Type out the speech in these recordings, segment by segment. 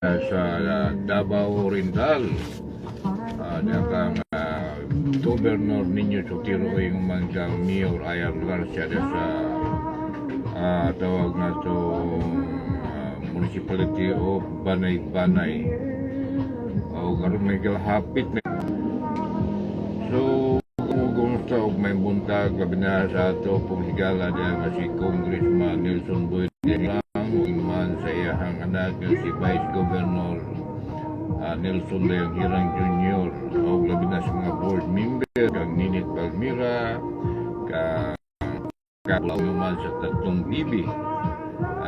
sa Davao Oriental. Diyan kang Governor Niño Sotiro yung mga Mayor Ayar Garcia sa tawag na to Municipality of Banay-Banay. Karon may hapit na. So, kumusta og may buntag gabi na sa ato pong higala diyan nga si Congressman Nelson Boyd man sa iyahang anak si Vice Governor Nelson Leon Hirang Jr. o labi na sa mga board member kang Ninit Palmira kabulaw naman sa tatlong bibi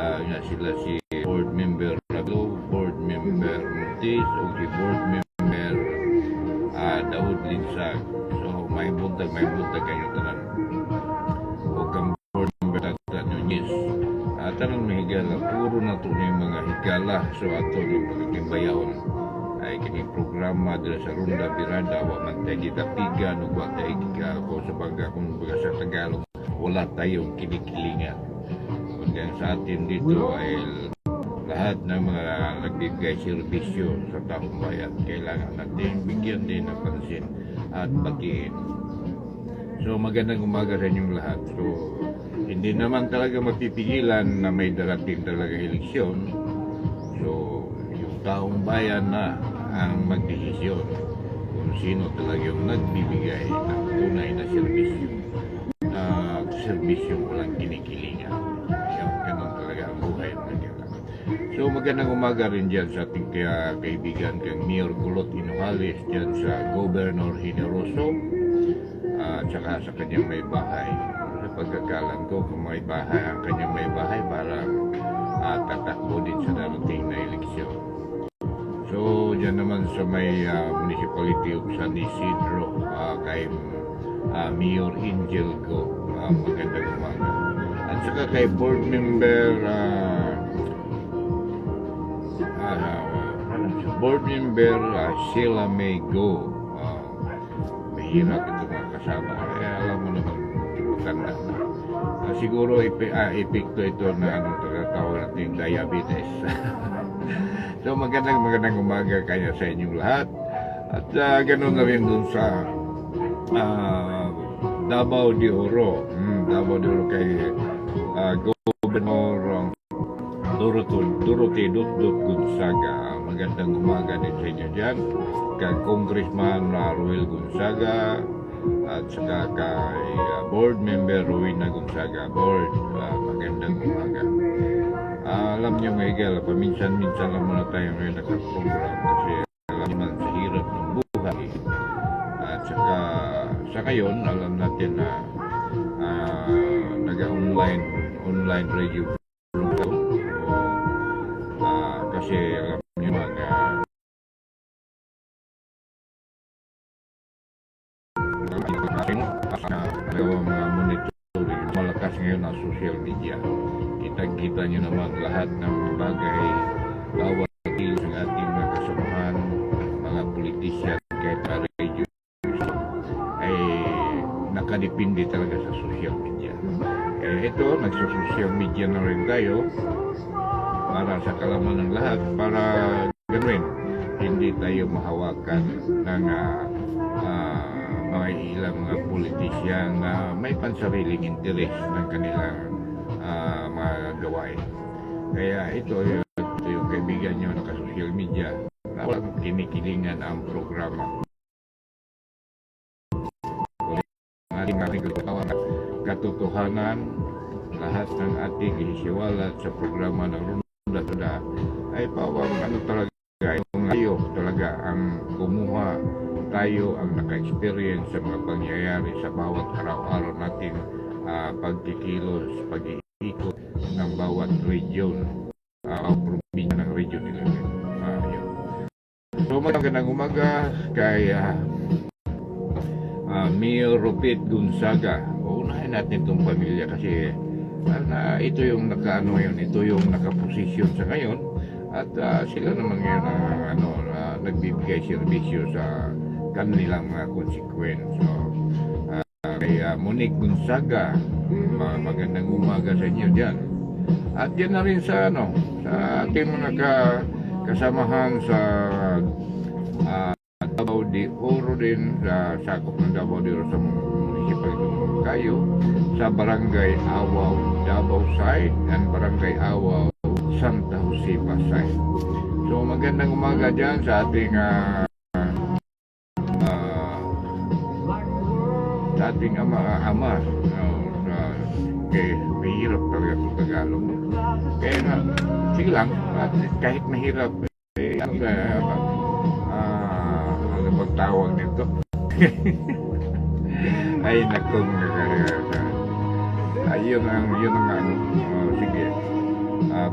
nga sila si board member Rado, board member Mutis o si board member Daud Linsag. So may buntag kayo tanan o kang board member Tata Nunez. Tanang may higala, puro na ito na yung mga higala so ato ng pagkakimbayaon ay kini programa dila sa Ronda Birada wa man tayo gitapigan o wa tayo ko sa baga kung baga sa Tagalog wala tayong kinikilingan kaya sa atin dito ay lahat ng mga nagbibigay serbisyo sa taong bayan kailangan natin bigyan din ng pansin at batiin. So magandang umaga sa inyong lahat. So hindi naman talaga mapipigilan na may darating talaga eleksyon. So yung taong bayan na ang magdesisyon kung sino talaga yung nagbibigay ng tunay na serbisyo. Serbisyo walang kinikilingan. Ganun talaga ang buhay ng kailangan. So magandang umaga rin dyan sa ating kaibigan kang Mayor Kulot Inuhalis dyan sa Governor Generoso at saka sa kanyang may bahay. Sa pagkakalan ko kung may bahay ang kanyang may bahay para tatakbo din sa darating na eleksyon. So dyan naman sa may municipality of San Isidro kay Mayor Angel Go magandang umaga. At saka kay board member Sheila May Go. Mahirap ito mga kasama. Alam mo naman maganda na. Siguro epekto ito na anong tawag natin diabetes. So magandang umaga kaya sa inyong lahat. At ganoon na rin dun sa Davao de Oro. Davao de Oro kay Governor Dorothy Dutdut Gonzaga. Magandang umaga din sa inyo dyan. Kay Congressman Ruel Gonzaga at saka kay board member Rowena Gonzaga. Board, magandang umaga. Alam nyo nga Igel, paminsan-minsan lang muna tayo ngayon nakaprogram kasi alam naman sa hirap ng buhay. At saka sa ngayon, alam natin na nag-online radio program. Kasi alam nyo mga mga monitoring malakas ngayon ang social media. Kita nyo naman lahat ng bagay bawat kilos ng ating mga kasamahan, mga politisyan kahit sa radio ay nakadepende talaga sa social media. Ito, nagsa-social media na rin tayo para sa kalaman ng lahat para ganoon hindi tayo mahawakan ng mga ilang mga politisyan na may pansariling interes ng kanilang mga gawain. Kaya ito yung kaibigan nyo naka-social media na walang kinikilingan ang programa. Ang ating katotohanan, lahat ng ating isiwalat sa programa ng Ronda ay pawang talaga yung tayo talaga ang kumuha tayo ang naka-experience sa mga pangyayari sa bawat araw-araw nating pagkikilos, pag-iikot ng bawat region o probinsya ng region nila. So magandang umaga kay Mayor Rupit Gonzaga. Unahin natin itong pamilya kasi ito yung ito yung nakaposisyon sa ngayon at sila naman ngayon nagbibigay serbisyo sa kanilang mga consequence. So, kay Monique Gonzaga, magandang umaga sa inyo dyan. At yan na rin sa sa ating mga kasamahan sa Davao de Oro din, sa sakop ng Davao de Oro sa municipality ng Kayo, sa Barangay Awaw Davao Side and Barangay Awaw Santa Jose Side. So magandang umaga dyan sa ating ama kaya mahirap talaga sa Tagalog. Kaya nga, sige lang, kahit mahirap, ano bang tawag nito? Ay, nakong, yun ang ano, sige,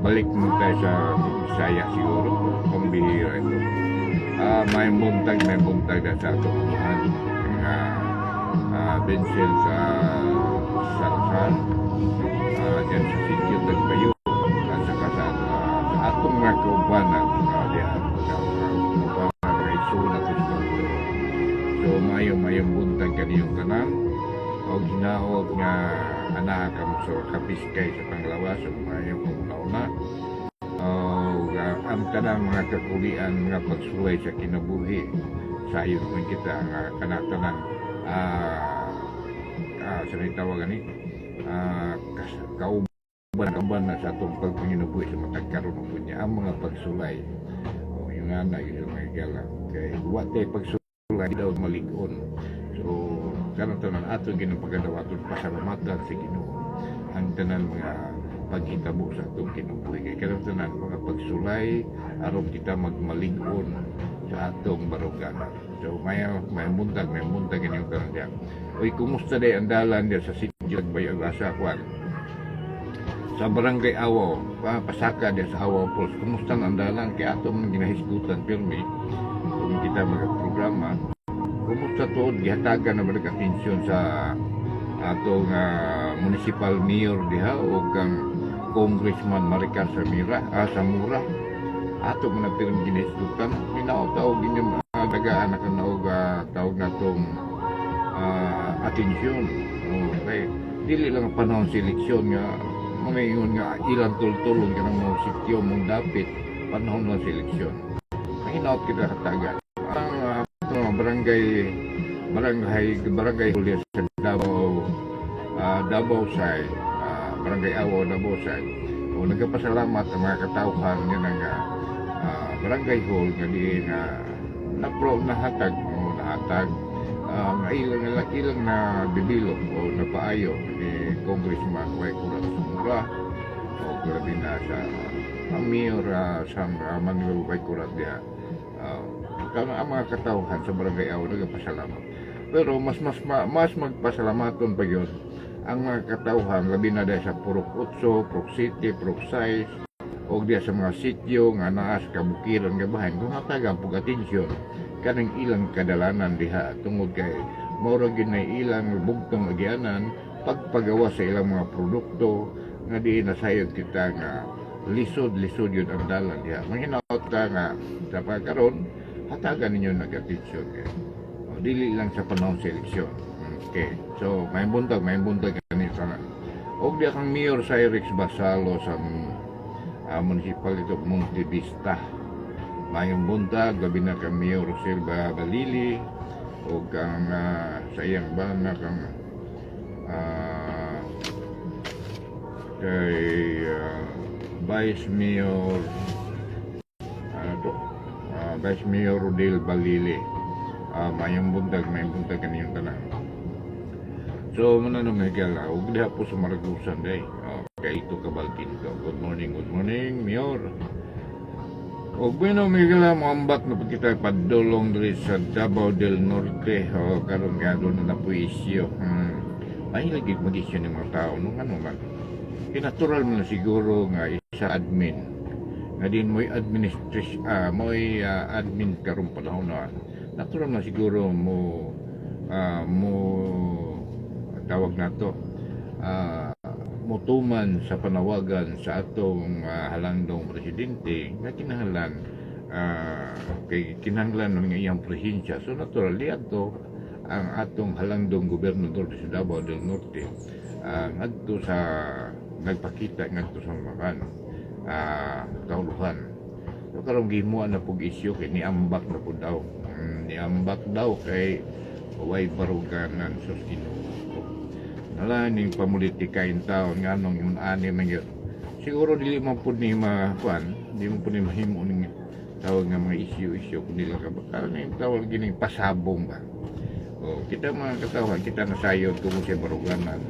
balik mo tayo sa Bisaya siguro, pambihira ito. May buntag na sa ato amahan. Vincent sa Sarasar, dyan sa sitio Tagbayo, at saka sa atong mga kaubanan, diyan sa mga isulat ito. So, mayong buntag kaniyong tanan, o ginaot nga anak ka mo sa kapiskay sa panglawas, o mayong kumulauna, ang tanang mga kakulian, mga pagsulay sa kinabuhi, sa iyo naman kita, kanatanan, sa tawag ni kauban na sa itong pagpanginabuhi sa matagkaroon po niya ang mga pagsulay o yung nga yung mga gala kaya what tayo pagsulay daw malig-on. So kanatanan ato ginapagadawa itong pasalamatan sa Ginoo ang tanan mga paghitabo sa itong kinabuhi kaya kanatanan mga pagsulay aron kita magmalig-on sa atong baruganan. So may muntag ganyan tanan diyan. Oy, kumusta day ang dalan diyan sa sitio Tagbayo asa kwan? Sa Barangay Awaw, pasaka diyan sa Awaw Falls. Kumusta ang dalan kay ato man ginahisgutan pirmi kung kita magprograma. Kumusta tuod gihatagan na balik atensyon sa atong municipal mayor diha o kang Congressman Maricar Samura. Ato man na pirmi ginahisgutan. Minaw-taw ginyong dagaan na kanaog tawag na itong atensyon. Okay. Dili lang panahon sa eleksyon nga mga ingon nga ilang tultulong ka ng mga sityo mong dapit panahon ng seleksyon. Ang hinaot kita katagan. Ang barangay huli sa Davao Side, Barangay Awaw Davao Side. O nagpasalamat ang mga katauhan nga ng barangay hall nga di nahatag ilang na bibilog o napaayo ni Congressman Way Kurat Samura o grabe na sa Mayor Manuel Way Kurat diha. Ang mga katauhan sa Barangay Awaw nagpasalamat. Pero mas magpasalamaton pa yun ang mga katauhan labi na dahil sa Purok Utso, Purok City, Purok Sais o diya sa mga sityo nga naas kabukiran nga bahan kung hatagan pug atensyon kanang ilang kadalanan diha tungod kay maura ginay ilang bugtong agyanan pagpagawa sa ilang mga produkto nga di nasayod kita nga lisod yun ang dalan diha. Manghinaot ka nga sa pagkaroon hatagan ninyo nag-atensyon kay dili lang sa panahon sa eleksyon. Okay, so may buntag kanito nga og diya kang Mayor Cyrix Basalo sa municipality of Monte Vista. Mayong buntag, gabi na kang Mayor Roselba Balili o kang sa iyang bana kang kay Vice Mayor Vice Mayor Rodel Balili. Mayong buntag kaniyong tanan. So, mananong Miguel, huwag diha po sa Maragusan day. Kaya ito kabalkin ko. Good morning, Mayor. Huwag mo Miguel, maambak na kita padulong diri sa Davao del Norte. Karon nga doon na po isyo. Mahilig mag-isyo ng mga tao. Nung ano man. Natural mo na siguro nga isa admin. Nga din mo'y admin karong panahon na. Natural na siguro mo tawag na to mutuman sa panawagan sa atong halangdong presidente nga kinahanglan kay kinahanglan ng iyang presensya. So naturally ato ang atong halangdong gobernador sa Davao del Norte ngadto sa nagpakita ngadto sa mga kahuluhan. So Pero karong gimuan na pug isyu kay niambak na pud daw. Niambak daw kay way baruganan sus Ginoo. Nala ning pamulitika in taon nganong yung ani man yun. Siguro dili man pud ni makuan, di man pud ni mahimo ning tawag nga mga isyu kundi lang kabakal na yung tawag gining pasabong ba. O kita mga katawan, kita nasayod kung siya baruganan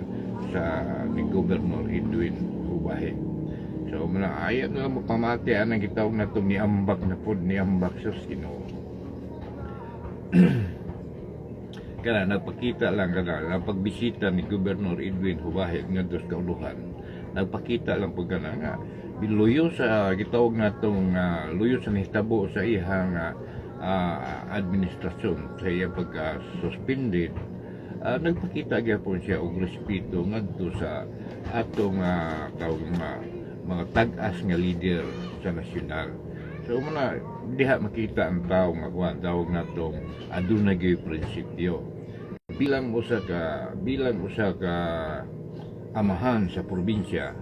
sa ni Governor Edwin Ubahe. So mula ayat na lang pamati anang gitawag na itong niambak na po, niambak sus Ginoo. Kaya nagpakita lang kana pagbisita ni Governor Edwin Ubahe ngadto sa kauluhan. Nagpakita lang po kana nga luyo sa gitawag na itong luyo sa nahitabo sa ihang administrasyon sa iyang pagka-suspended. Nagpakita gyapon siya og respeto ngadto sa atong mga tag-as nga leader sa nasyonal. So muna diha makita ang tao nga kuan tawag natong aduna gyud prinsipyo. Bilang usa ka amahan sa probinsya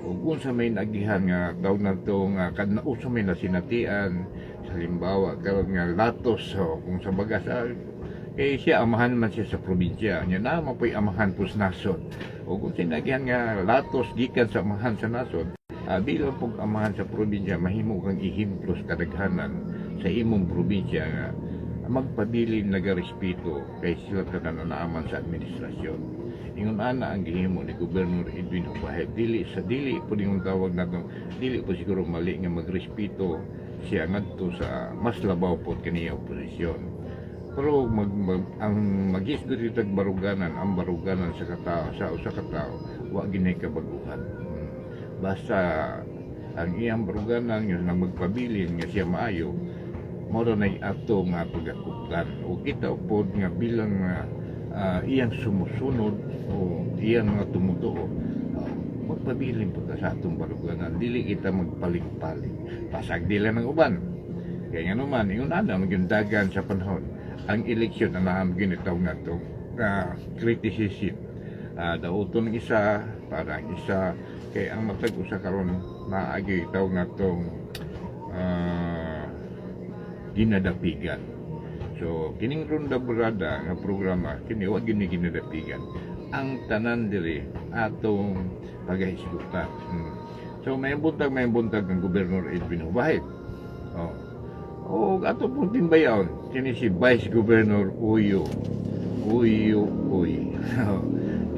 ug unsa may nagihan nga tawag natong kadna usa may nasinatian sa halimbawa karon nga latos kung sa bagas kay siya amahan man siya sa probinsya nya na mapoy amahan pus nasod ug kung sinagihan nga latos gikan sa amahan sa nasod bilang pug amahan sa probinsya mahimo kang ihimplos kadaghanan sa imong probinsya nga magpabilin nagarespeto kay sila tanan naaman sa administrasyon. Ingon ana ang gihimo ni Governor Edwin Ubahe dili po ning tawag nato dili po siguro mali nga magrespeto siya ngadto sa mas labaw po kaniya oposisyon. Pero ang magisgo dito baruganan ang baruganan sa katao sa usa ka tawo wa ginay kabaguhan. Basta ang iyang baruganan nga magpabilin nga siya maayo mao na ato nga pagakuplan o kita pod nga bilang iyang sumusunod o iyang mga tumutuo magpabilin po sa atong baruganan dili kita magpaling-paling pasag dila ng uban kaya nga naman yung magyundagan sa panahon ang eleksyon na naamagin itaw nga itong criticism dauton ng isa para ang isa kaya ang matag-usa karon naagi itaw nga itong ginadapigan. So kining Ronda Burrada nga programa kini wa gini ginadapigan ang tanan diri atong pagahisgutan. So may buntag ang Gobernador Edwin Ubahe. O ato pong timbayaon kini si Vice Governor Uyo.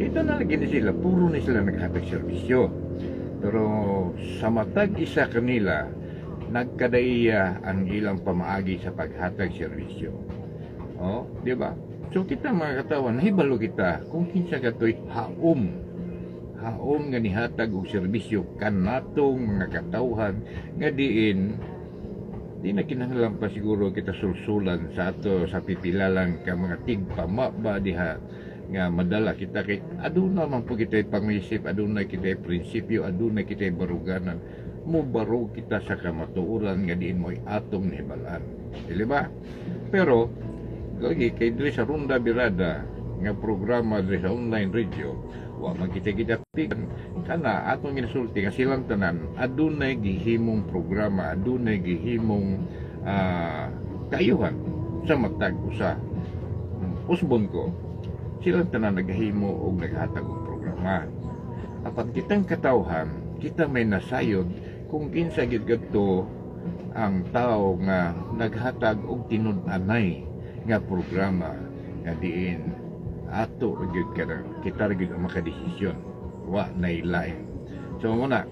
Ito na lagi sila puro na sila naghatag serbisyo. Pero sa matag isa kanila nagkadaiya ang ilang pamaagi sa paghatag serbisyo. Di ba? So kita mga katawan, nahibalo kita kung kinsa katoy haom nga nihatag og serbisyo kanatong mga katawhan nga di na kinahanglan pa siguro kita sulsulan sa ato sa pipilalang ka mga tigpamaba diha nga madala kita kay aduna man po kita pangisip, aduna kita prinsipyo, aduna kita baruganan mubaro kita sa kamatuoran nga diin mo'y atong nibalaan. Dili ba? Pero lagi kay diri sa Ronda Birada nga programa diri sa online radio wa magkita-kita pigan kana atong ginasulti nga silang tanan adunay gihimong programa, adunay gihimong kayuhan sa matag usa. Usbon ko silang tanan naghimo og naghatag og programa. Apan kitang katawhan, kita may nasayod kung kinsa gid kadto ang tao nga naghatag og tinud-anay nga programa nga diin ato gyud kita gyud ang makadesisyon wa nailain. So muna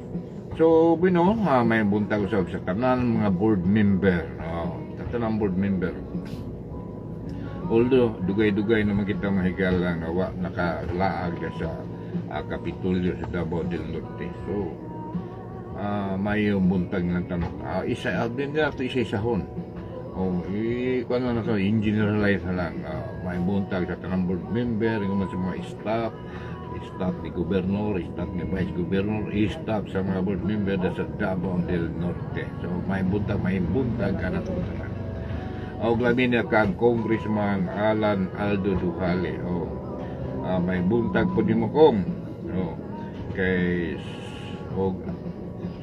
bino may buntag usab sa tanan mga board member tanan board member although dugay-dugay naman kita mahigala nga wa nakalaag sa Kapitolyo sa Davao del Norte. So may buntag lang tanong isa din na ito isa-isahon kung ano na ito engineerize na lang may buntag sa tanang board member yung sa mga staff ni Gobernador, staff ni Vice Governor, staff sa mga board member sa Davao del Norte. So may buntag ka na ito o labi niya kang Congressman Alan Aldo Duhale may buntag po ni mo kong kay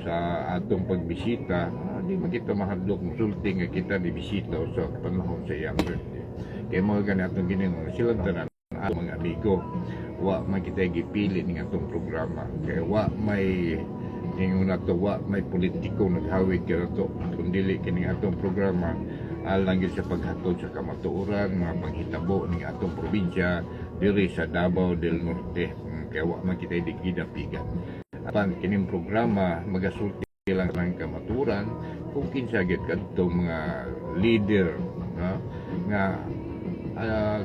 sa atong pagbisita di man kita mahadlok musulti nga kita di bisita sa panahon sa iyang birthday. Kaya mga ganitong ginino, silang tanan mga amigo, wa man kita gipili ng atong programa. Kaya wa may ingon nato, wa may politiko naghawid ka nato, kundi kining atong programa alang gyud sa paghatod sa kamatuoran mga panghitabo ning atong probinsya diri sa Davao del Norte. Kaya wa man kita digidapigan. Apan kining programa magasulti lang ng kamaturan kung kinsa gyud kadtong mga leader nga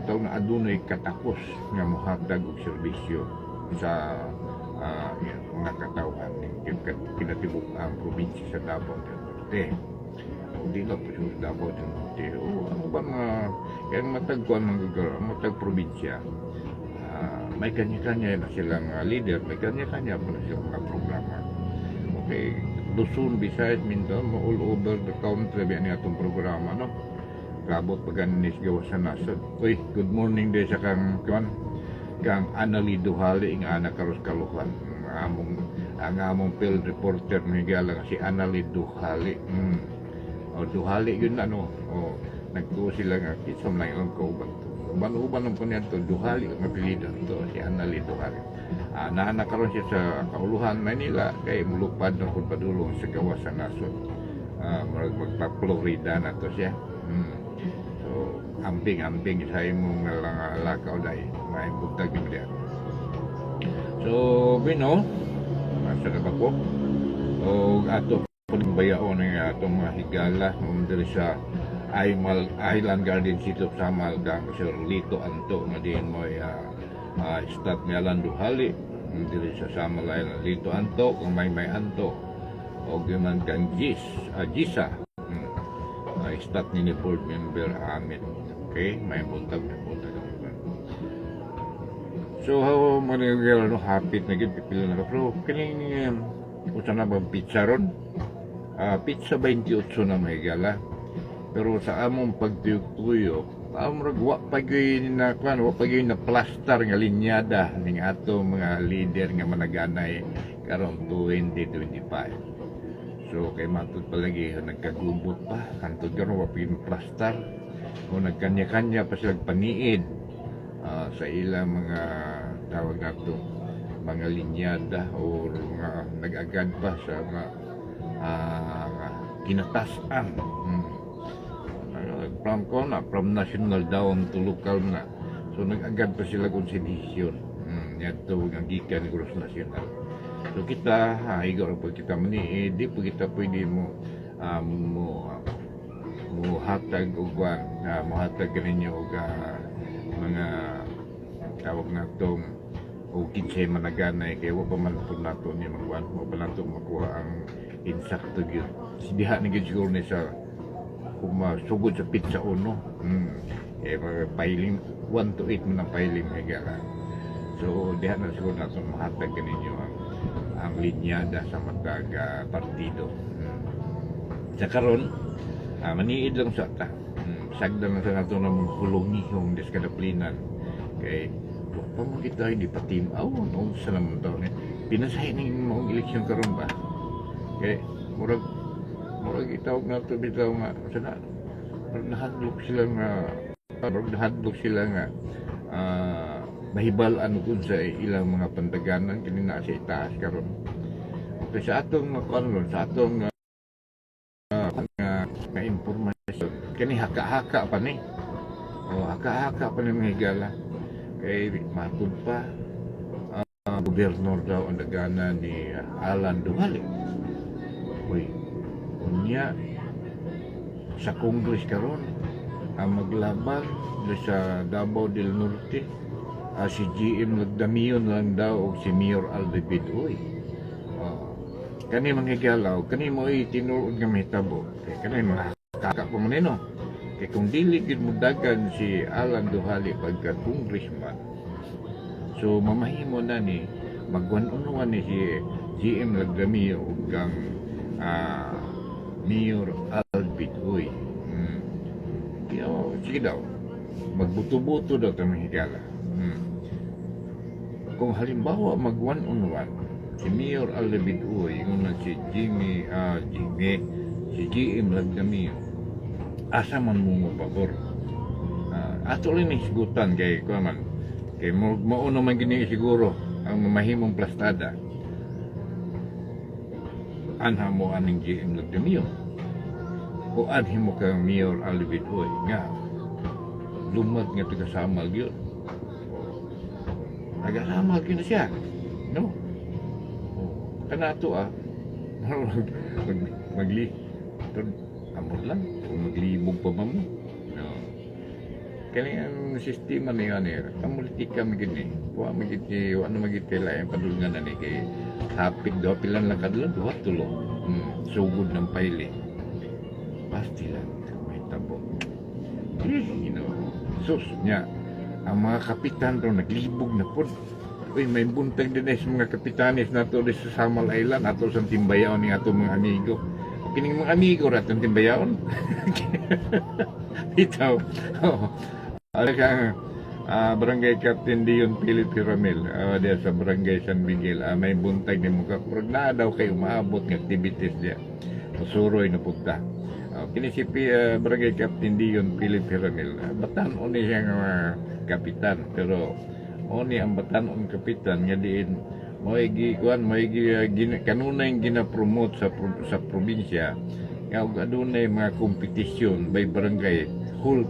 taon na adunay katapos nga mohatag og serbisyo sa mga katawhan ng kinatibuk ang probinsya sa Davao del Norte. O di lang po sa Davao del Norte. O ano ba mga kaya matagkuan matag probinsya, may kanya-kanya na silang leader, may kanya-kanya pa na silang mga programa. Okay, Luzon, Visayas, Mindanao, all over the country ba niya itong programa, no? Kabot paganis gawa sa nasod. Uy, good morning day sa kang Anali Duhali nga anak karos kaluhan. Ang among field reporter ni galang si Anali Duhali. O Duhali yun nagtuo sila nga kisam lang ilang kauban to. Uban ng punyan to Duhali ang apelido to si Anali Duhali. Naanak karon siya sa Kauluhan, Manila kay mulupad na kung padulong sa gawa sa nasod. Magpa-Florida na to siya. So, amping sa imong lakaw dahil may butag yung diyan. So, Bino, nasa na ba po? O ato pagbayaon ng atong mga higala diri sa Island Garden City of Samal kang Sir Lito Anto na din mo stat ni Alan Duhali diri sa Samal Island. Lito Anto kung may Anto o giman kang Gisa stat ni board member Amin. Okay, may buntag. So how manigil hapit na gid pipila na pero kining usa na bang pizza ron? Pizza 28 na mahigala. Pero sa among pagtuyok-tuyok, wa pa gyud na plaster nga linyada ning ato mga leader nga managanay karon 2025. So kay matud palagi nagkagumbot pa kantud karon wa pin plaster o nagkanya-kanya pa sila paniid sa ilang mga tawag nato mga linyada o mga nag-agad pa sa mga kinatasan from national down to local na. So nag-agad pa sila kung sedisyon yato ang gikan ng Gross National. So kita, igor po kita mani, di po kita pwede mo hatag o muhatag kaninyo o mga tawag na itong o kinsay managanay kaya wa pa man po nato niya magwan, wa pa nato makuha ang insakto yun. Diha na yun siguro niya sa sugod sa pizza uno. Mga piling, 1 to 8 mo ng piling may gala. So diha na siguro nato mahatag kaninyo ang linyada sa matag partido. Sa karon maniid lang sa ta. Sagdan na sa nato ng hulungihong diskadaplinan. Kay pa mo kita hindi patimaw noong sa naman daw ni pinasahin ng mga eleksyon karon ba. Kay murag itawag na to bitaw nga sana nahadlok sila nga mahibalan kung sa ilang mga pandaganan kini na sa itaas karon. Okay, sa atong sa atong nga impormasyon kani haka-haka pa ni. Haka-haka pa ni mga higala. Kay matud pa gobernador daw ang dagana ni Alan Duhali. Uy, unya sa Congress karon ang maglaban sa Davao del Norte si GM nagdamiyon lang daw og si Mayor Alde Bidoy. Kani mga higalaw, kani mo tinuod nga mahitabo. Kay kani mga kaka pa manino. Kaya kung dili gid mo dagan si Alan Duhali pagka congressman, so mamahimo na ni magwan-unuan ni si GM Lagdami o kang Mayor Albit. Uy, sige daw, magbuto-buto daw ito mga higala. Kung halimbawa magwan-unuan si Mayor Albit, yung si si GM Lagdamio, asa man mo pabor. Ato rin isgutan kay kuman kay mauno man gini siguro ang mahimong plastada anha mo aning GM Lagdamio o anhi mo ka Mayor Alvin Oy nga lumad nga taga-Samal yun. Taga-Samal yun na siya, no? Kanato magli amor lang kung maglibog pa ba mo, no? Kaya ang sistema na yun kamulitika magiging ano magiging layan padulungan na ni kay hapig daw pilan lang kadulong duwa tulo sugod ng paili pasti lang may tabo sus niya ang mga kapitan daw naglibog na po. Uy, may buntag din sa mga kapitanes nato sa Samal Island ato sa timbayaon ni ato mga amigo. Kining mga amigo ratong timbayaon. Ito. Barangay Captain Dion Philip Ramil diya sa Barangay San Miguel may buntag ni mga kapurag na daw kay umaabot ng activities diya. Suroy na punta. Kini si Barangay Captain Dion Philip Ramil. Batan-on niya nga kapitan pero oni ang batan-on kapitan nga diin moigi kanunay gina-promote sa probinsya nga adunay mga kompetisyon by barangay whole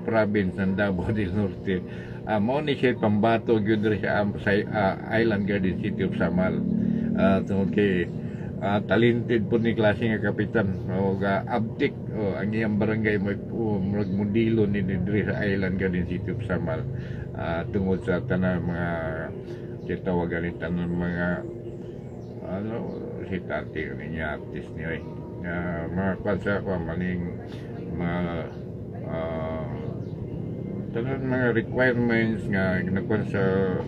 province ng Davao del Norte. Mao ni siya pambato gyud sa Island Garden City of Samal. Tungod kay talented po ni klase nga kapitan o abtik ang iyang barangay magmundilo ni diri sa Island Garden City of Samal tungod sa tanang mga kitawagan ni tanang mga si tati niya artist niya mga kwansa ko maling mga tanang mga requirements nga ginakwansa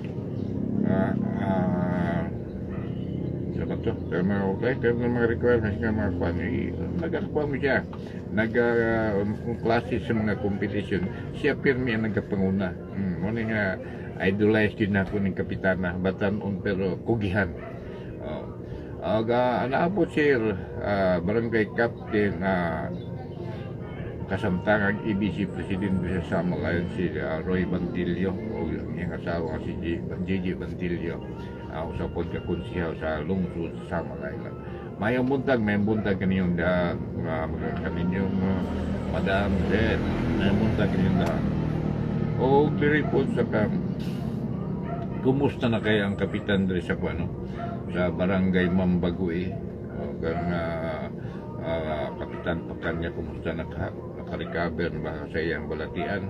pero mga requirements nga mga kwan nagkakuha mo siya klase sa mga competition siya pirmi ang nagkapanguna muna nga idolize din ako ng kapitana batan-on pero kugihan naabot siya barangay captain kasamtangang EBC President sa Samal Island si Roy Bantillo o yung asawa si Gigi Bantillo sa pagkakonsihaw sa lungsod sa Samal Island. May buntag kaninyong kaninyong Madam Zen, may buntag kaninyong daan. O diri po sa kumusta na kaya ang kapitan diri sa sa barangay Mambagui kapitan pa kanya kumusta naka-recover ba sa iyang balatian.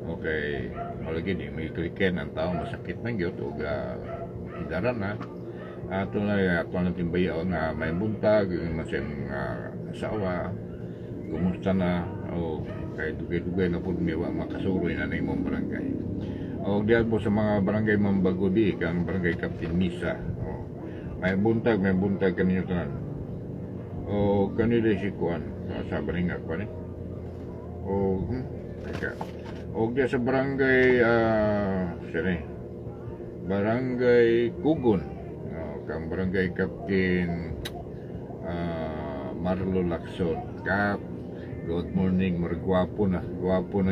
Okay, malagi ni may kliken ang tao masakit man gyud ug daran na ato na timbayaw na may buntag yung masing asawa kumusta na o kay dugay-dugay na po miwa makasuroy na imong barangay o diyan po sa mga barangay Mambagudi kang barangay Captain Misa may buntag kaninyo tanan o kanila si Kuan sa barangay Kuan o diyan sa barangay Barangay Kugon kang barangay Captain Marlo Lacson Kap, good morning, gwapo na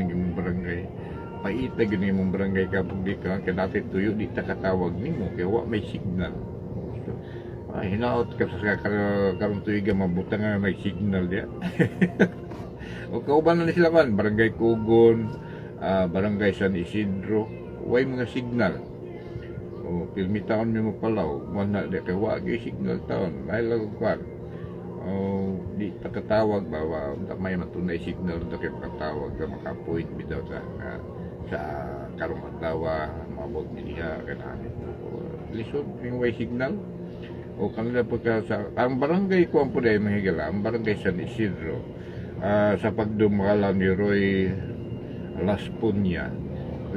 yung barangay paita gini mong barangay kapag di ka kanati tuyo di ta katawag nimo kaya wa may signal hinaot ka sa karong tuyo ga mabutang nga may signal diya o kauban na sila man barangay Kugon barangay San Isidro way mga signal o pilmi taon mi mapalaw wala di kay wagi signal taon may lagkuan o di takatawag ba may matunay signal da kay makatawag ka maka-point bitaw sa karong adlaw maabot niya kanani lisod yung way signal o kanila pagka sa ang barangay ko ang puday mahigala ang barangay San Isidro sa pagdumala ni Roy Laspunya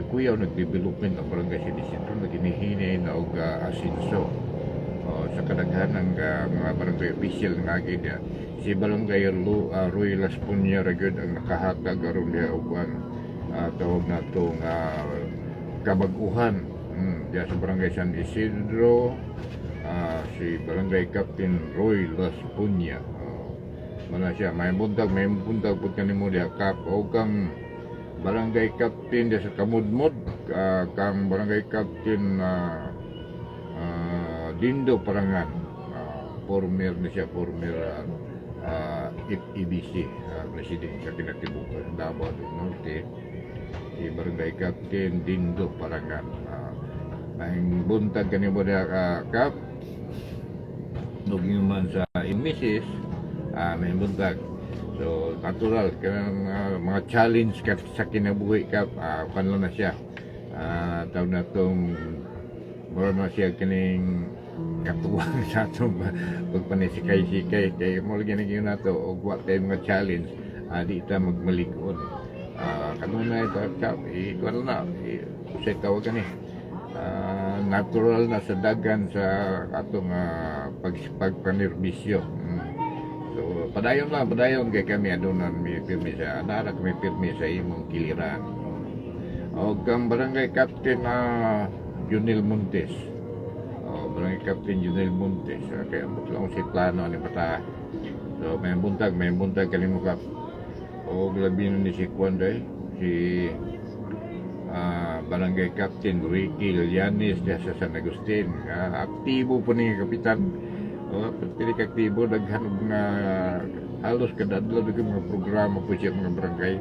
kuya nag-development ang barangay San Isidro na ginihinay na og asinso sa kadaghanan ng mga barangay official nga niya si barangay Roy Laspunya ragod ang nakahatag aron niya og tawag na itong kabag-uhan diya sa barangay San Isidro si barangay Captain Roy Laspunya Wala siya, may buntag po kanimo diha kap o kang barangay captain diya sa Kamudmod, kang barangay captain Dindo Parangan, former na siya, former EBC, president sa Tinatibukan, Davao del Norte, si barangay captain Dindo Parangan. May buntag kanimo diha kap, nuging man sa imisis, may buntag. So, natural, kanang mga challenge sa kinabuhi ka, panlo na siya. Tawag na itong, mura na siya kining katuwang sa itong pagpanisikay-sikay. Kaya mo lagi nagyo na ito, o what tayo mga challenge, di ita magmalikon. Kanuna ito, ikaw na, usay tawagan natural na sa dagan sa atong pagpanerbisyo. So, padayon kay kami adonan may pirmi sa anak may pirmi sa imong kiliran. O kang barangay captain Junel Montes. O barangay captain Junel Montes. Kaya lang si plano ni bata. So may buntag kanimo kap. O labi ni si Kwanday, si barangay captain Ricky Lianis sa San Agustin. Aktibo po ni kapitan. Pili aktibo daghan nga halos kada adlaw daghan mga programa po siya mga barangay.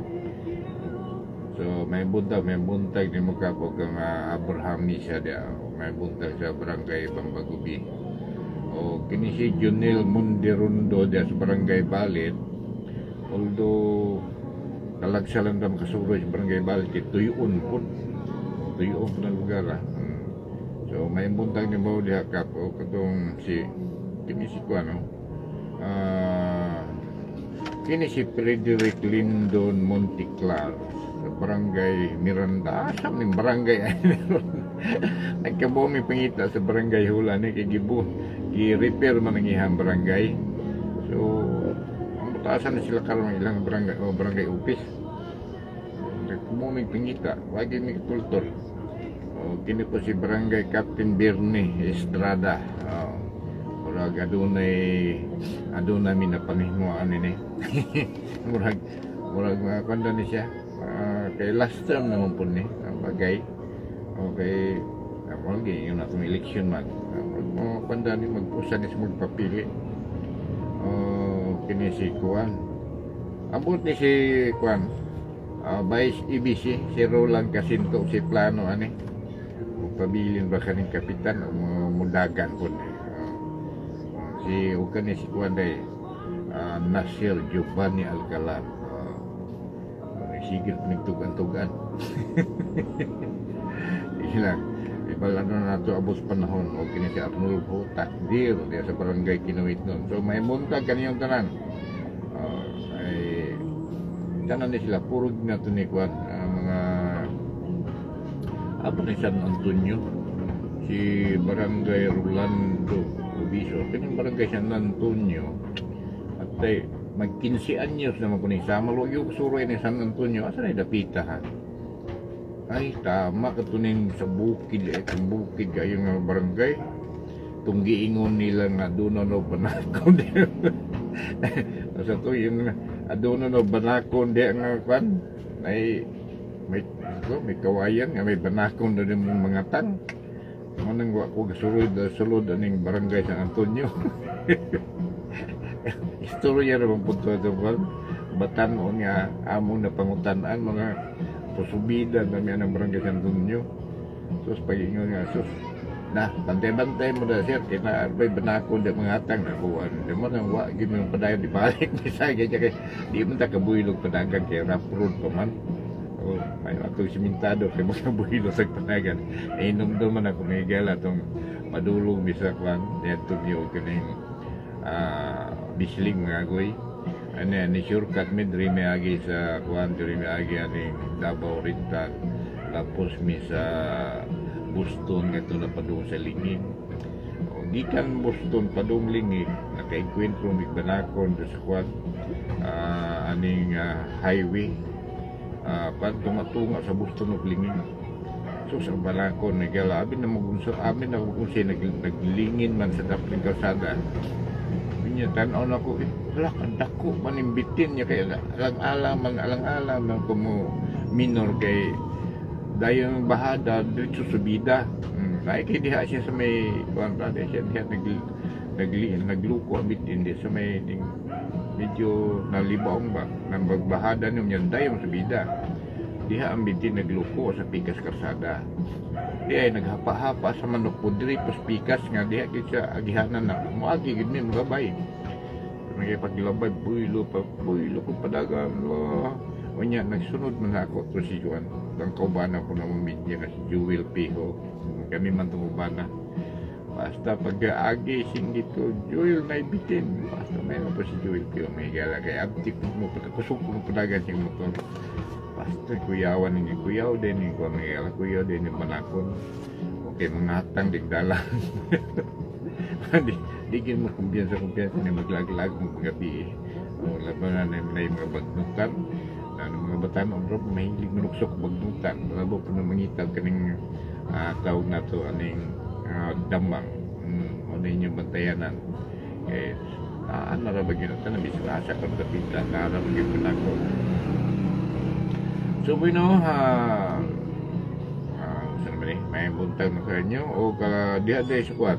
So may buntag ni mga po kang Abraham ni siya dia. May buntag sa barangay Bambagubi. O kini si Junel Mundirundo dia sa barangay Balit. Although kalagsalan dam kasuroy sa barangay Balit tuyon po na lugar. So may buntag ni mo diha kap o katong si kini si kini si Frederick Lindon Monticlar sa barangay Miranda. Asam ni barangay nagkabomi pangita sa barangay Hula ni kigibo i-repair man ang ihang barangay. So ang butasan na sila karon ilang barangay o barangay office nagkabomi pangita wagi ni kultur. O kini po si barangay Captain Bernie Estrada. Murag adunay mi na panihmuan ni murag kanda ni siya kay last term naman po ni ang bagay okay murag yun atong election man mo kanda ni magpusa ni sa magpapili kini si Kuan abot ni si Kuan Vice EBC si Roland Casinto si plano ani pabilin ba kaning kapitan o mudagan po ni si ukan ni si Kuanday Nasir Giovanni Alcalar sigil pinagtugan-tugan ilang ibala na nato abos panahon o kini si Arnulfo Takdir dia sa barangay Kinuwit nun. So may buntag kaniyong tanan ay tanan ni sila puro na ito ni Kuan mga apa ni San Antonio si barangay Rolando Ubiso, kining barangay San Antonio at mag-15 anyos naman po ni sama yung suroy ni San Antonio asa na dapita ha ay tama katunin sa bukid itong bukid kayo nga barangay itong giingon nila nga doon no banakon sa to yung doon no banakon di nga kwan ay may kawayan nga may banakon doon yung mga tan manang wa ko sulod aning barangay San Antonio. Istorya ra man pud to batan-on nga among napangutan-an mga pusubidan na ang barangay San Antonio. Sus pagingon nga sus na bantay-bantay mo na sir kina arbay banakon di mga atang nakuan di mo nang wa gid mo padayon di balik bisag kay di man ta kabuyog padagan kay rough road pa man. Oh, may atong simentado kay mga buhilo sa panagan. Inom naman ako may gala itong madulong bisag lang. Dito niyo kining bisling mga agoy. Ano yan, ni shortcut mi diri may agi sa kuwan, diri may agi aning Davao Oriental. Tapos mi sa Boston, ito na padung sa Lingig. O, gikan Boston, padung Lingig, naka-enkwentro mi banakon sa kuwan, aning highway. Tunga sa Boston of Lingin. So sa balakon amin na magunsot naglingin man sa dapat ng kalsada. niya, tanaw na ko, wala kang dako, manimbitin niya, kaya alang-alam ng kumo minor kay dayong bahada dito sa bida. Nakikidiha siya sa may kuwanta, siya nagluko bitin di sa may medyo nalibaong ba, nang bagbahada niyo yan, dayong sa bida. Diha ang bitin nagluko sa pikas karsada. Di ay naghapa-hapa sa manok pudri pas pikas nga diha kita agihanan na moagi gid mi magabay. Mga paglabay builo ko padagan. Unya nagsunod man ako to si Juan. Ang kaubana ko na media nga si Jewel Piho. Kami man tumubana. Basta pag-agi dito, Jewel na ibitin. Basta may po si Jewel Piho may gala kay abtik mo kusog mo padagan siyang motor. Basta kuyawan ni kuyaw din ni kuyaw din ni manakon. Okay, mangatang digdalan. Digin mo kumpiyansa ni maglaglag mo gabi. Labanan na yung mga bagnutan. Mga batan ang rob mahilig manuksok bagnutan. Labo po na mangital kaning tawag na to aning damang. Ano yung bantayanan. Eh, ano ra ba ginata na bisinasa ko sa pinta na ra ba ginata. So, bueno, saan naman may buntag na kanyo o diha-diha sa kuwan.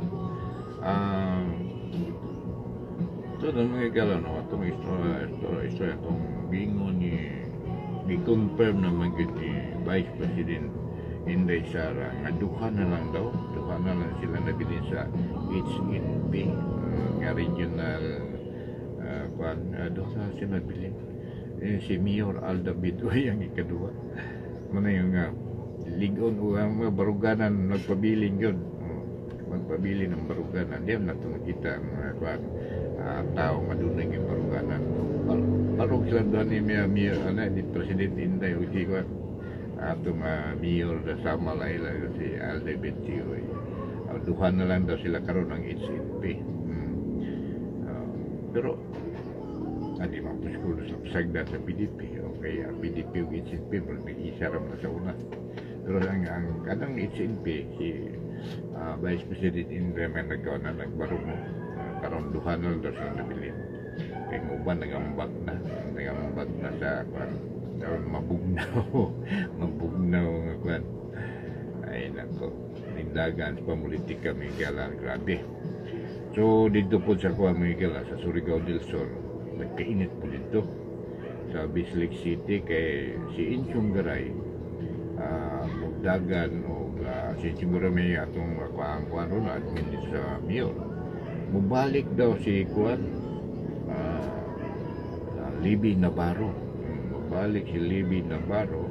Ito na mga ikala, no? Itong istorya, itong bingon ni confirm naman ni Vice President Inday Sara nga duha na lang sila nabilin sa HNP nga regional duha sila nabilin. Si Mayor Alda Bidoy ang ikadua. Muna yung ligon o ang mga baruganan nagpabiling yun. Magpabili ng baruganan. Diyan na ito nakita ang mga tao madunang yung baruganan. Barug sila doon ni President Inday o si atong Mayor na sama laila si Alda Bidoy. Duha na lang daw sila karon ng HNP. Pero hindi mapuskul sa sagda sa PDP o kaya PDP o HNP pero nag-isa ram na sa una. Pero ang kanang HNP si Vice President Indra may nagkaw na nagbarong karon duha na daw silang nabilin. Kaya uban nagambag na sa mabugnaw nga kwan. Ay nako, nindagan sa pamulitika may galang grabe. So dito po sa kuha may gala sa Surigao del Sur nagkainit po dito sa Bislig City kay si Inchong Garay magdagan o si Inchong Garay may atong kuhaan ron na admin sa Mayor mubalik daw si kuhan Libby Navarro mubalik si Libby Navarro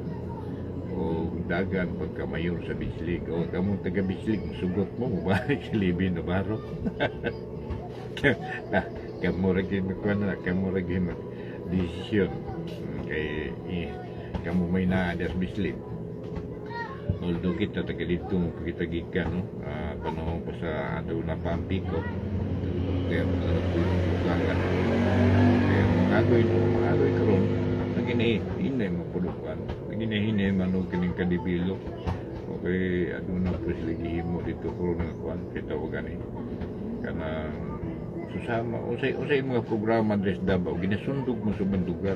o dagan pagka Mayor sa Bislig o kamong taga Bislig sugot mo mubalik si Libby Navarro kamu lagi desisyon kay kamu may naadar bislit although kita taga dito kita gikan no panahon pa sa ato na pampiko kaya kaya agoy karon naginahinay mo pulukan naginahinay man og kining kadibilo okay aduna presiligi mo dito ko na kuan kita wagan kana susama usay mga programa dres Davao ginasundog mo sa bandugar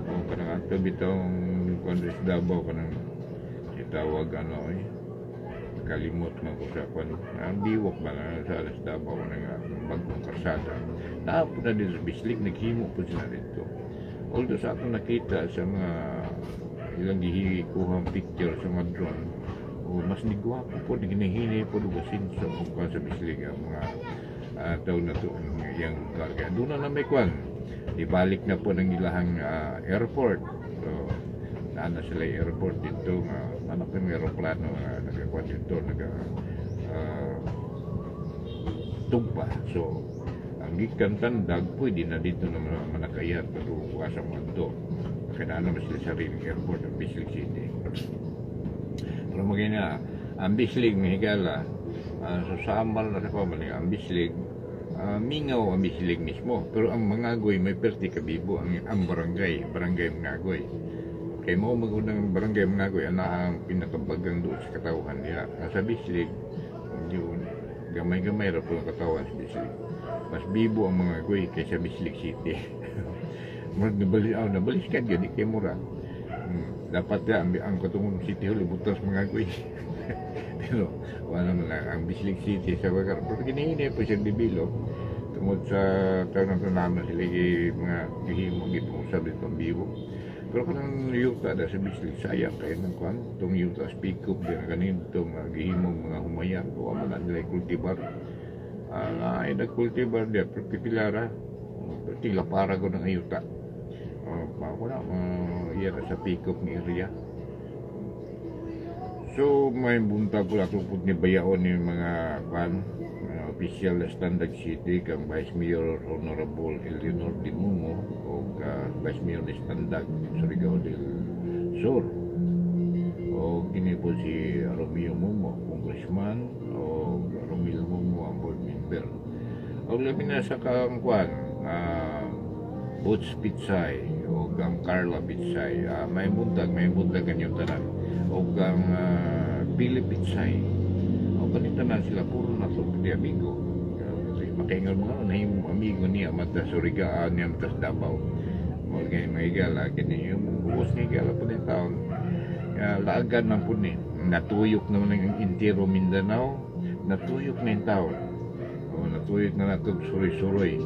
o kanang ato bitong dres Davao kanang itawag kalimot man ko sa kwan ang biwak ba na sa dres Davao nga bagong karsada naapod na din sa Bislig naghimo po sila dito although sa ato nakita sa mga ilang gihikuhang picture sa mga drone o mas nigwapo po naginahinay po lugasin sa Bislig ang mga taon na to yung karga. Doon na may kwan. Ibalik na po ng ilahang airport. So, naana sila airport dito. Anak ng aeroplano nagkakwan dito. Tugpa. So, ang gikan tandag, pwede na dito na manakayat pero sa mundo. Kaya naman sila sariling airport ng Bislig City. Pero magina, ang Bislig, mahigala, so samal na sa pamaling ang Bislig mingaw ang Bislig mismo pero ang Mangagoy may perti kabibo ang barangay Mangagoy kaya mo magunang barangay Mangagoy ang pinakabagang doon sa katauhan nila sa Bislig yun gamay-gamay ra po ang katauhan sa Bislig Mas bibo ang mga kuy kaysa Bislig City. Nabalis ka gani kay mura. Dapat ya ang katungong City Hall butas mga kuy. Pero wala man lang ang Bislig City sa Bagar. Pero kinihini po siyang dibilo. Tungod sa tanang naman sila mga gihimo gipusab itong bibo. Pero kanang yuta da sa Bislig sayang kaya ng kwan itong yuta speak up din kanin itong gihimong mga humayan. Huwag mo na nila kultibar. Ay nagkultibar dia pero pipilara. Tila para ko ng ayuta. Ako na yan sa pick up ni area. So may buntag ko lang tungkol ni bayaon ni mga kwan official Standard City kang Vice Mayor Honorable Eleanor Dimumo o Vice Mayor ni Standard Surigao del Sur o kini po si Romeo Mumo, Congressman o Romeo Mumo ang board member o labi na sa kang kwan Boots Pitsay o kang Carla Pitsay may buntag kanyang tanan o kang Billy Pitsay o kanitanan sila puro na so pati amigo makaingal mga unahing amigo niya mata Surigao niya mata Davao mo kay mga igala kini yung buhos ni igala po din taon laagan man po ni natuyok naman ang intero Mindanao natuyok na yung taon o natuyok na natog suroy-suroy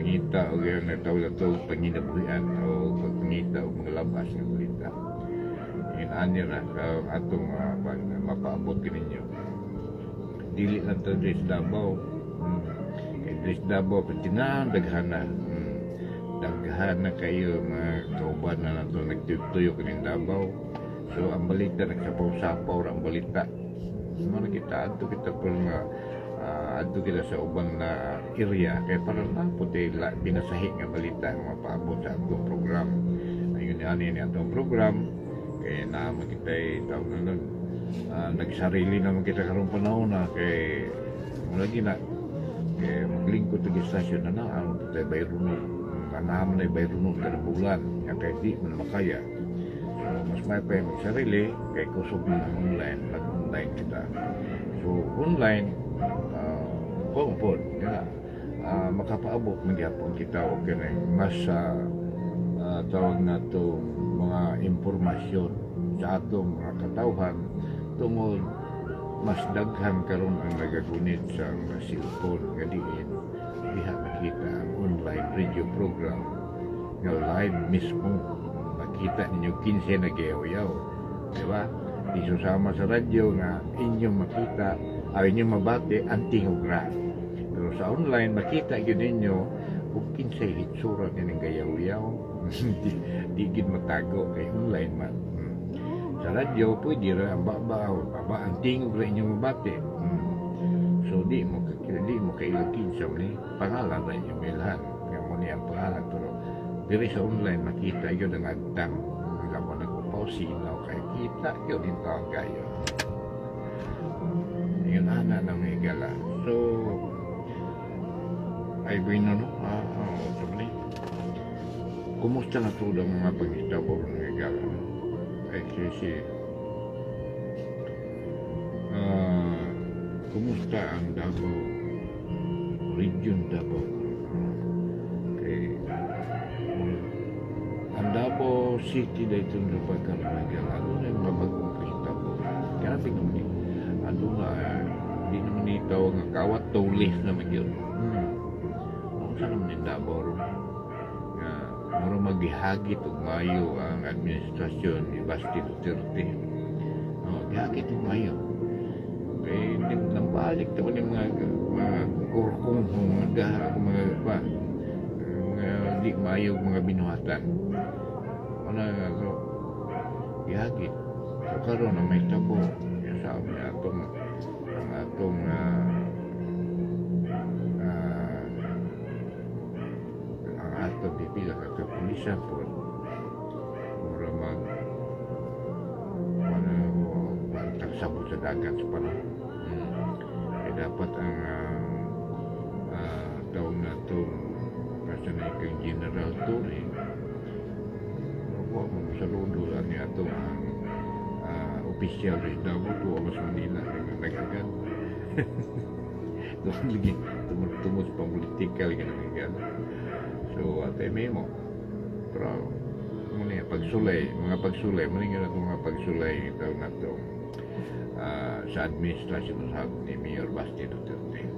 pangita o gano'n na tawag na ito panginabuhian o pagpangita o mga labas ng balita. Yun anya na sa atong mapaabot ka ninyo. Dili na ito Dres Davao. Kay Dres Davao, patinang daghana. Daghana kayo mga kauban na ito nagtuyok ka ng Davao. So ang balita, nagsapaw-sapaw ang balita. Mga kita, ato kita po nga adto kita sa ubang na area kaya para na puti binasahi nga balita nga mapaabot sa atong program ayun ni atong program kaya naman kita tawag na nun nagsarili naman kita karong panahon na kay lagi na kaya maglingkod ng istasyon na ano tayo bayrunod naman na bayrunod ka ng bulan kaya di man makaya so mas may pa yung magsarili kaya kusog na online nag-online kita so online po makapaabot magyapon kita o kanay mas tawag na itong mga impormasyon sa atong mga katawhan tungod mas daghan karon ang nagagunit sa mga cellphone gadiin diha makita ang online radio program nga live mismo makita ninyo 15 na gayaw-yaw diba? Di susama sa radyo nga inyong makita ay inyong mabati ang tingugra. Pero sa online, makita yun ninyo kung kinsay hitsura din ang gayaw-yaw. Di gid matago kay online man. Sa radyo, pwede rin ang baba ang tingugra inyong mabati. So di mo kailakin sa uli. Pangalan rin yung milhan. Nga mo niya ang pangalan. Pero sa online, makita yun ang agtang. Alam mo nagpapaw sinaw kaya kita yun din tawag kayo. Yun ana na may gala. So, ay bueno no? Sabi kumusta na ito ang mga pag-istabo ng may gala? Ay kasi, kumusta ang Davao region Davao? Okay. Ang Davao City na itong lupa ka na may gala. Ano na yung mabagong pag-istabo? Kaya tingnan mo ano na, hindi naman ito ang kawat tulis naman yun. Ano sa naman yung Davao ron? Muro maghihagit o mayo ang administrasyon ni Basti Duterte. Gihagit o mayo. Kaya nambalik naman yung mga kurkong, mga di mayo, mga binuhatan. Ano nga ito? Gihagit. So karoon na may tabo. Sabi na atong ang atong pipila ka kapulisan po mura tagsabot sa dagat sa panahon kaya dapat ang taong na itong kasanay kang General Torre huwag mo sa ludo niya itong official rin daw po mas Manila nagagad Tumos pang political ganun. So, may mo. Pero, muna mga pagsulay, muna nga na mga pagsulay, ito na ito, sa administrasyon sa ni Mayor Basti Duterte.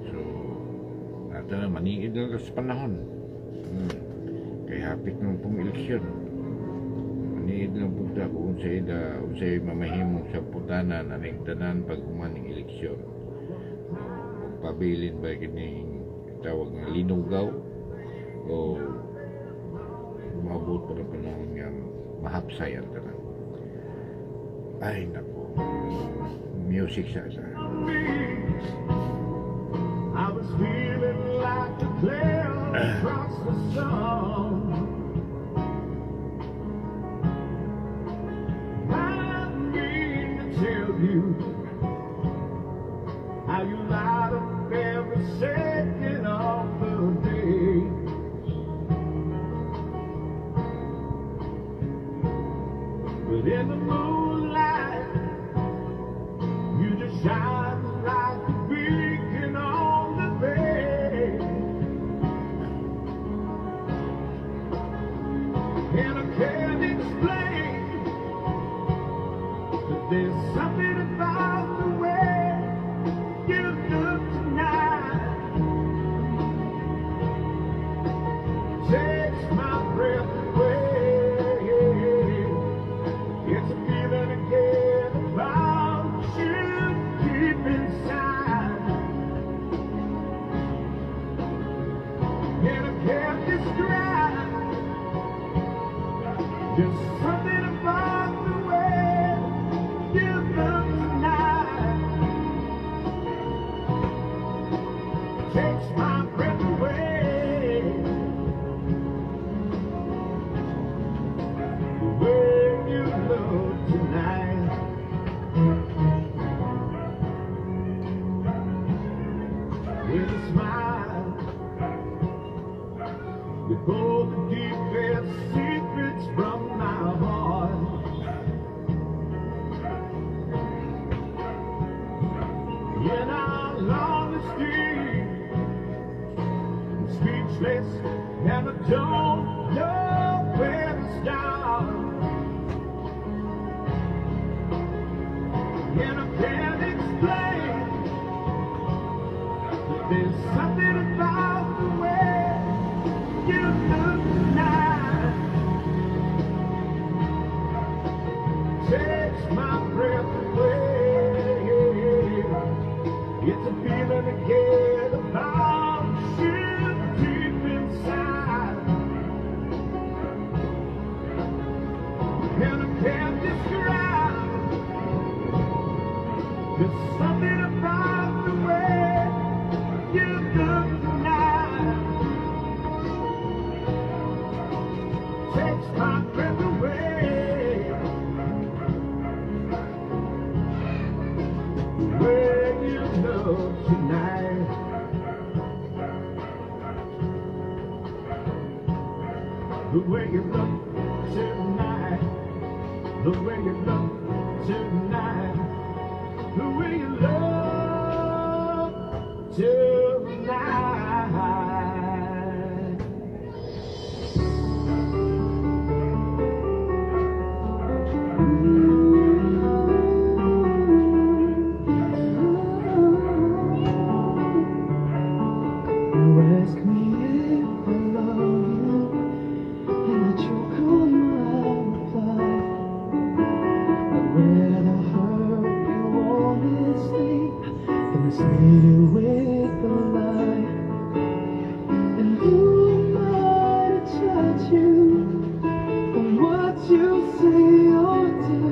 So, nato na maniid na sa panahon. Kaya hapit ng pong eleksyon. Maniid lang po ta kung sa'yo mamahimong sa putanan, anigdanan pag humaning eleksyon. Pabilin ba kining tawag ng linugaw o umabot pa na panahon niyang mahapsay ang tanan. Ay, naku. Music sa asa. I was feeling like a cloud across the sun. I mean to tell you how you light up every second of the day. But in the moonlight, you just shine like a beacon on the bay. And I can't explain, but there's something about the way you look tonight. Takes my breath away. It's a feeling again about you deep inside. And I can't describe. There's something about the way you look tonight. Takes my breath away. The way you look tonight. With a smile, you hold the deepest secrets from my heart. In our honesty, I'm speechless and I don't know where to start. And I can't explain, but there's something about the way you look tonight. Takes my breath away. It's a feeling again about you deep inside. And I can't describe. There's something about the way you look tonight. Takes my breath away. The way you look tonight. The way you look tonight. The way you look tonight. The way you look tonight. You ask me if I love you, and I choke on my reply. I'd rather hurt you honestly than mislead you with a lie. And who am I to judge you on what you say or do?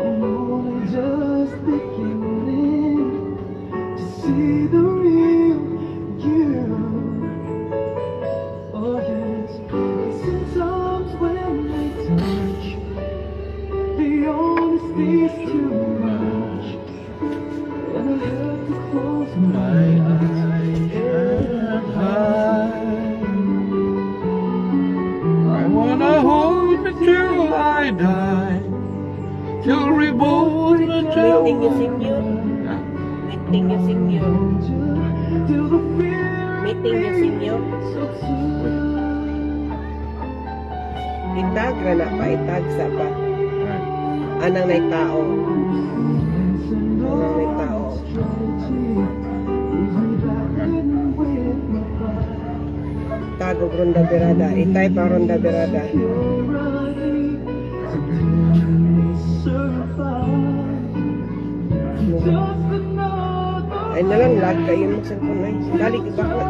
I'm only just beginning to see the real you. Oh yes, sometimes when they touch, the honesty's too much, and I have to close my eyes and hide. I wanna hold you till I die. Till we both Thank you, Senyor. Meeting niyo sinyo. till the fear Meeting niyo sinyo. so true. Itag ra na pa, itag sa pa. Ay, Anang nay tao. Anang nay tao. Tagog ronda berada. Itay pa ronda berada. Ay nalang lag kayo mo cellphone ay. Dali ka bakla.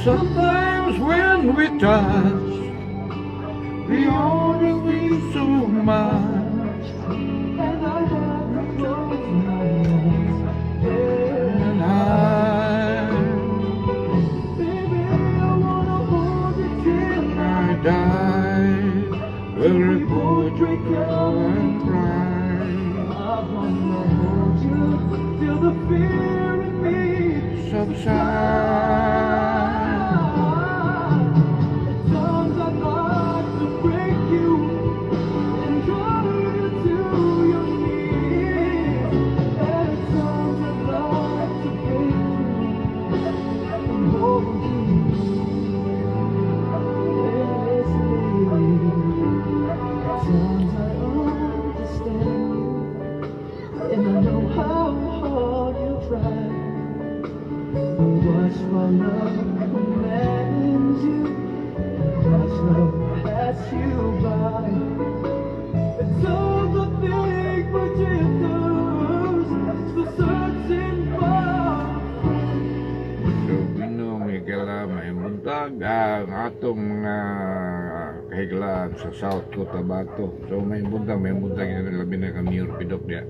sometimes when we touch, we only mean so much. And I die, will report you go and cry. Till the fear in me Subside. Times I'd like to break you and draw you to your knees. At times I'd like to break you and hold you endlessly. At times I understand, and I know how hard you try. Watch my love commands you. Watch love pass you by. It's all the thing for drifters, the searching for. So, may kailangan may buntag ang atong mga kahiglaan sa South Cotabato. So, may buntag yung labi na kami Pidok niya.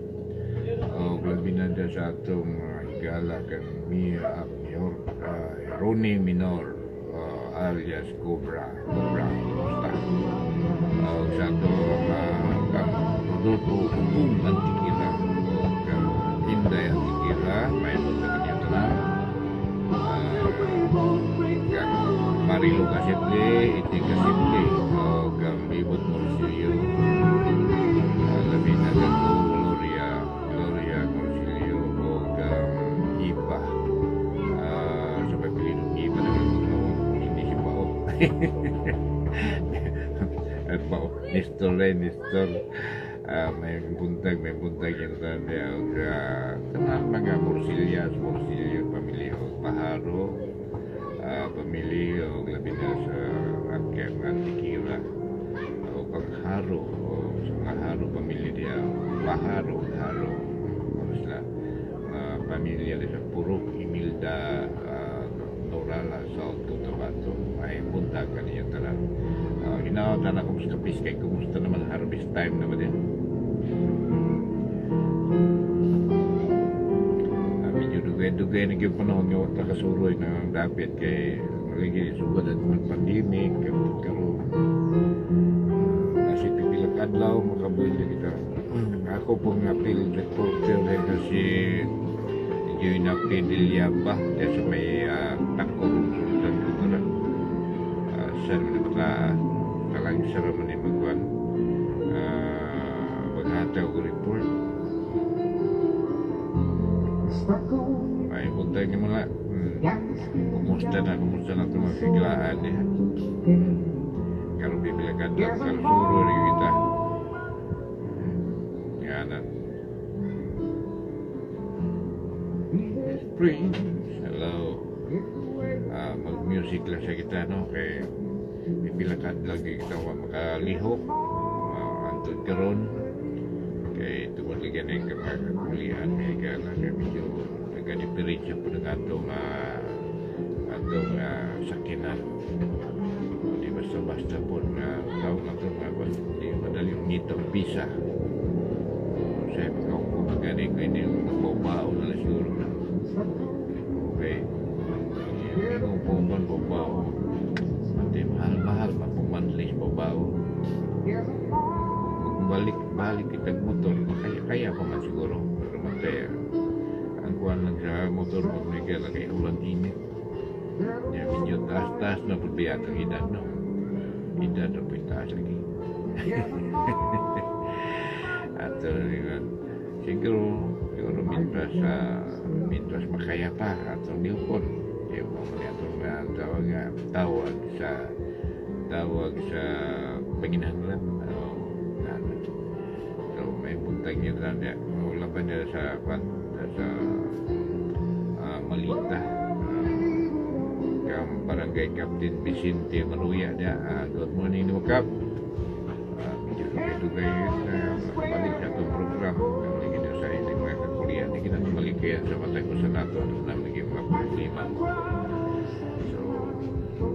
O, labi na dyan sa atong higala kan Mayor Ronnie Minor alias Cobra. Basta. Sa atong Rodolfo Upong Antikila. Inday Antikila. May buntag niya tanan. Marilo Kasimple, Iti Kasimple, o Gambibot Morsilio, labi na gato Gloria Morsilio, o Ipa, sa pagpilin ng Ipa na gato, hindi si Pao. At Pao, Nestor, may buntag yung tanda, o kanang mga Morsilio, pamilya, o Paharo, pamilya o labi na sa aking Antikila o Pagharo o sa mga haro pamilya dia Paharo, Haro o sila pamilya di sa Purok Imilda Norala South Cotabato ay punta ka niya tanan hinawatan na kumusta piskay kumusta naman harvest time naman din dugay na yung panahon nga wata kasuroy na dapit kay maligi sugad at mag-pandemic karon nasi pipilak adlaw makabuhi kita ako pong apil reporter rin kasi yung napidilya ba sa may takong sultan kukuran sa mga talang saraman ni magwan maghataw ko report ay punta niyo mga kumusta na ito mga biglaan niya kalau bibilakan lang kalau suruh rin kita yanan Spring hello mag music lang sa kita no kay bibilakan lagi kita makalihok antod karon kay tungkol lagi na yung kapag-kulihan may kailangan kay medyo nagadipirit siya po ng atong sakinan di basta-basta po na tawag na ito di madali nito ang visa saya pagkaw ko magani ko hindi magbabao na lang siguro okay hindi ko po magbabao hindi mahal mapumanlis babao balik kita motor kaya pa man siguro pero mataya ang kuha lang sa motor mo kaya lagi ulan init. Ya, medyo taas-taas na po biya ang edad, no? Edad na po taas lagi. At siguro mintas makaya pa atong nilpon. Yung mga atong tawag sa panginahanglan. So may buntag niya lang niya. Wala pa niya sa Malita. Kang Barangay Captain Vicente Manuya niya. Good morning no Kap. Medyo dugay balik sa itong program. Hindi kita sa hindi mga kakulian. Hindi kita malikayan sa matay ko sa nato. Ano na maging mga problema. So,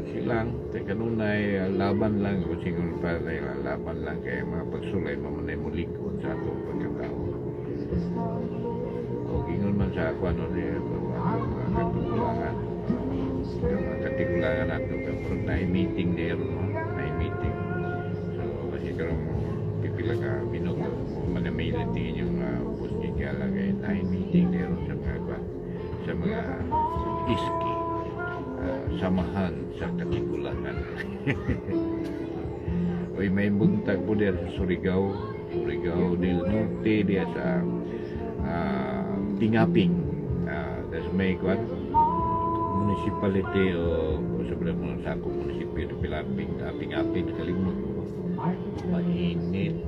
silang kanunay laban lang o siguro pa laban lang kaya mga pagsulay mamanay mulikod sa atong pagkatao. O gingon man sa ako ano mga katigulangan nato pero na-meeting there na-meeting so kasi karong pipila ka minuto manamilit yung bus ni Gala kaya na-meeting there sa mga iski samahan sa katigulangan. Oy may buntag po der sa Surigao del Norte dia sa Tingaping. Das may kwan municipality o sabi mo sa ako munisipyo ng Tingaping kalimot ko. Mainit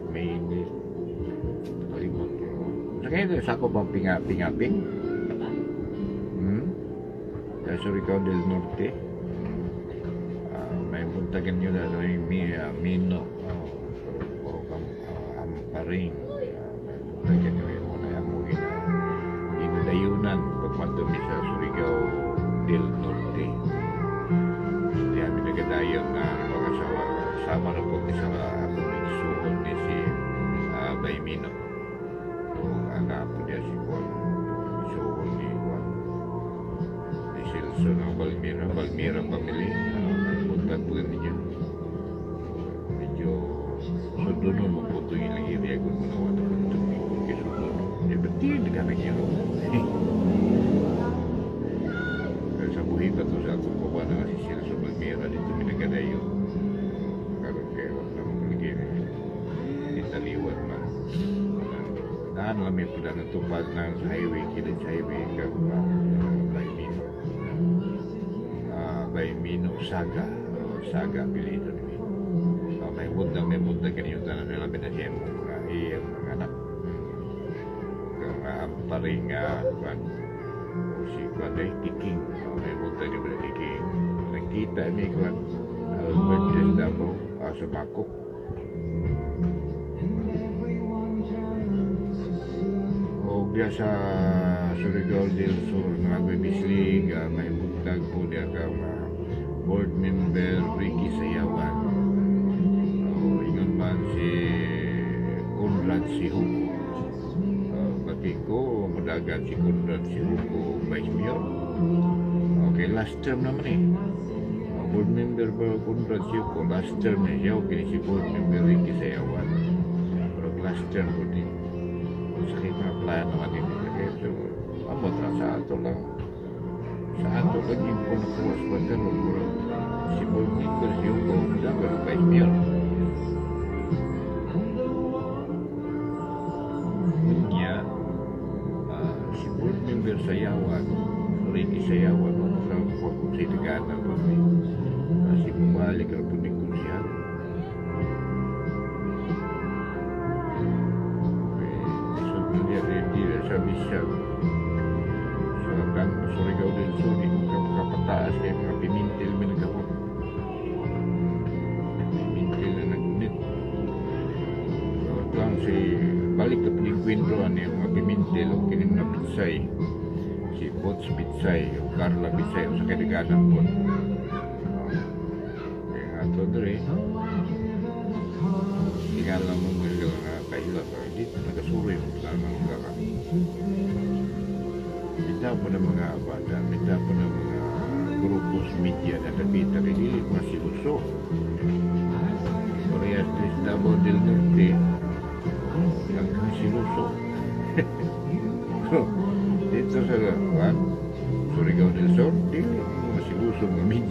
mainit kalimot ko. Sa ako bang Tingaping? Sa Surigao del Norte may buntagan nyo na may Mino o Amparing may buntagan nyo yung mga amuhin inadayunan pagmandumi sa Surigao del Norte hindi kami nagadayon na pag-asawa sama na po sa suhon ni si Bay Mino so anak po niya si Juan suhon ni Juan Silso ng Balmira family buntag po ninyo medyo sudunon mo po ito yung area kung manawa na po ito kung kisudunon berarti dekat lagi yun sa buhay pa ito sa atong bawa na si Silso Balmira dito minagadayo karoon kayo na mga italiwan man daan lamig po na natupad ng highway kilid highway Bay Mino Saga apelido ni may buntag kanyo tanan nila binasya mo iyang mga anak kung paring si Kwanday Kiking may buntag yung Kiking nakita ni Kwan Albert Testamo sa Bakok o diya sa Surigao del Sur nga Bislig may buntag po diya ka board member Ricky Sayawan ingon man si Conrad Sihuko pati ko madagan si Conrad Sihuko Vice Mayor okay last term naman board member ba Conrad Sihuko last term niya okay si board member Ricky Sayawan pero last term ko din sakit na plano naman din kaya so abot na sa ato lang yung punakuwas pa gano'n si board member Sihuko dapat Vice Mayor niya si board member Sayawan Ricky Sayawan sa pagkonsiliganan si bumalik ang punikon siya so dia sabi siya sa Surigao del Sur kapataas kaya mga pimintil may nagkapot pimintil na nagunit so lang si balik na pinigwindro yung mga pimintil o kinim na pitsay si Bots Pitsay o Carla Pitsay o sa kinaganan po kaya nga ito dre tingala mo mga kahila dito nagasuri mo lang ng mga kita po ng mga bata, kita po ng mga grupos media na nabita kay dili masih uso. Korea Cristobal del Norte ang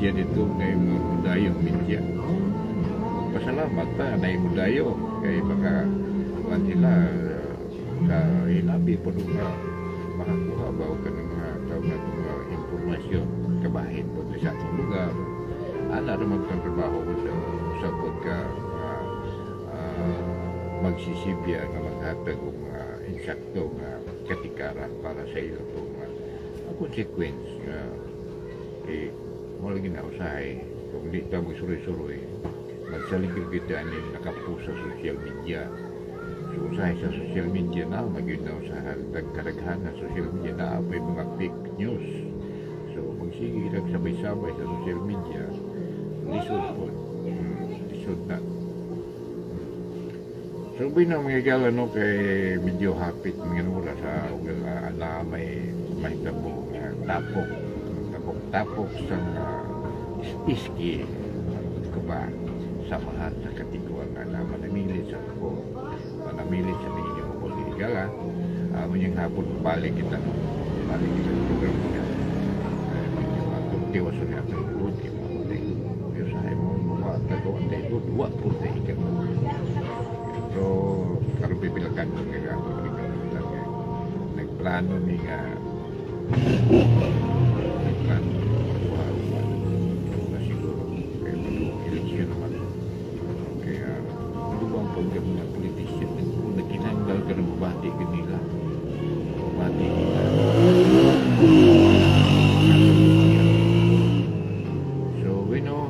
media dito kay mga budayong media. Pasalamat ta na yung budayo kay baka kuan sila sa hinabi po nga makakuha ba o ka ng mga tawag na itong mga informasyon kabahin po sa atong lugar. Ana naman kang trabaho ko sa pagka magsisibya na maghatag ng mga insakto nga katikaran para sa iyo itong consequence nga wala ginausahay kung di ka magsuroy-suroy magsaligid kita ni nakapost sa social media. So, usahay sa social media na, mag-yun na usahan, nagkaraghan na social media na may mga fake news. So, magsige lang sabay-sabay sa social media, lisod po. Lisod na. So, na mga gala no, kay medyo hapit mga nura sa ala may tabo nga tapok sa iski ko ba samahan sa katiguan na manamilit sa ako manamilit sa ninyo o ligala yung hapon balik kita sa program niya medyo matutiwas na natin doon pero sa mo mga tagawan tayo duwa po tayo ikan pero karoon pipilakan ko nga nagplano ni nga nagplano pagka mga politisyan na kinanggal ka na mabati ka nila so we know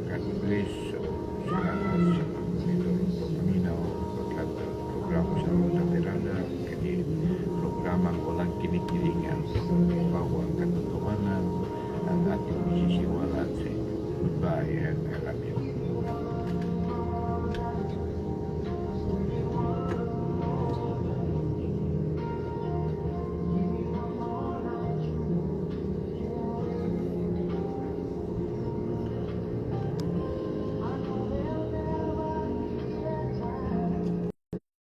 God bless salamat sa ito paminaw programa sa Ronda Berada kani programang walang kinikilingan bawang katotohanan ang ating isisiwalan sa goodbye and I love you.